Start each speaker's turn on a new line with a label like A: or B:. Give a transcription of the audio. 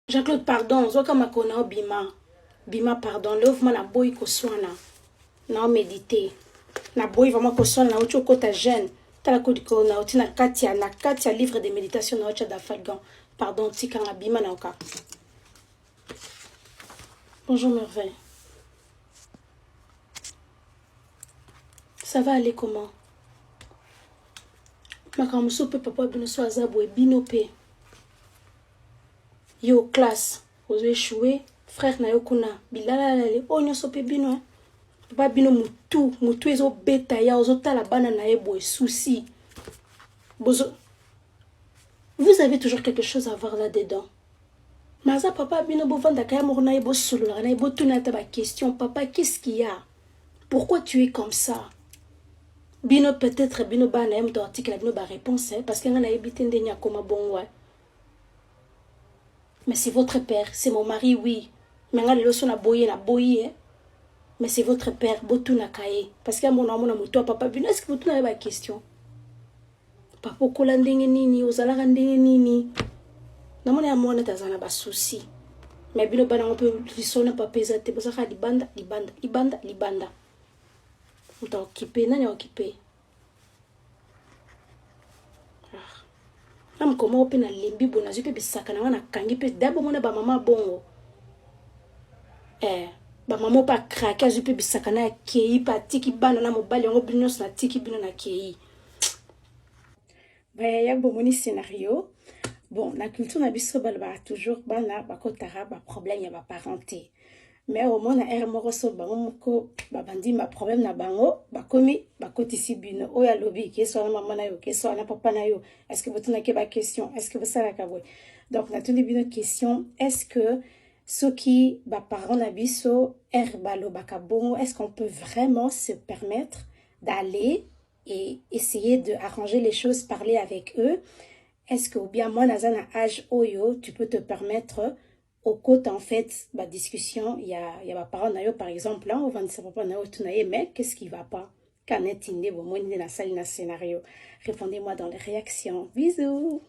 A: Jean-Claude, pardon, zoka makona o bima. Bima, pardon, l'ouvre na boy ko swana. Na méditer. Na boy vraiment ko swana na ucho kota jeune. Tala ko diko na uti na katia livre de méditation na ucha da falgan. Pardon, tika na bima na oka. Bonjour Merveille. Ça va aller comment? Makamuso pe papa bino so azabo e bino pe. Yo classe, vous échoué, frère na yo kuna, bilala lale, oh nyoso pe bino hein. Papa bino mutu ezo beta ya ozo tala bana na ebo e souci. Bozo. Vous avez toujours quelque chose à voir là-dedans. Maza papa bino bo vanda kaya morna ebo solo na ebo tuna ta ba question, papa qu'est-ce qu'il y a? Pourquoi tu es comme ça? Bino peut-être bino ba na em to article bino ba réponse hein, parce que ngana ebite ndenya koma bongwa. Mais c'est votre père, c'est mon mari, oui. Mais mais c'est votre père, botu na kaye. Parce que mon amour na muto papa bino, est-ce que vous n'avez pas question? Papa kola ndenge nini, ozala ndenge nini. Na mona ya mwana tazana ba souci. Mais bino bana on peut risona papa ezate, bozaka libanda. Uta occupé, nani occupé? Nam koma ope na lembi bona zupe bisaka na kangi pe dabo mona ba mama bongo. Ba mama pa kraka zupe bisaka na kei pa tiki bana na mobali ngo binos na tiki bino na kei. Ba ya bomoni scénario. Bon, la culture na biso balba toujours bana ba kotara ba problème ya ba parenté. Mais au moins na er moko so bango moko ba bandi ma problème na bango ba komi ba kotisi bino o ya lobi ke so na mama na yo ke so na papa na yo, est-ce que vous tenez que ba question, est-ce que vous savez ka boy. Donc na tuni bino question, est-ce que ceux qui ba parents na biso er balo baka bongo, est-ce qu'on peut vraiment se permettre d'aller et essayer de arranger les choses, parler avec eux? Est-ce que ou bien moi dans un âge oyo tu peux te permettre au côté en fait ma discussion il y a ma parole nayo par exemple là on va dire papa nayo tout naie mais qu'est-ce qui va pas qu'en est-il bon moi dans la salle na scénario répondez-moi dans les réactions bisous.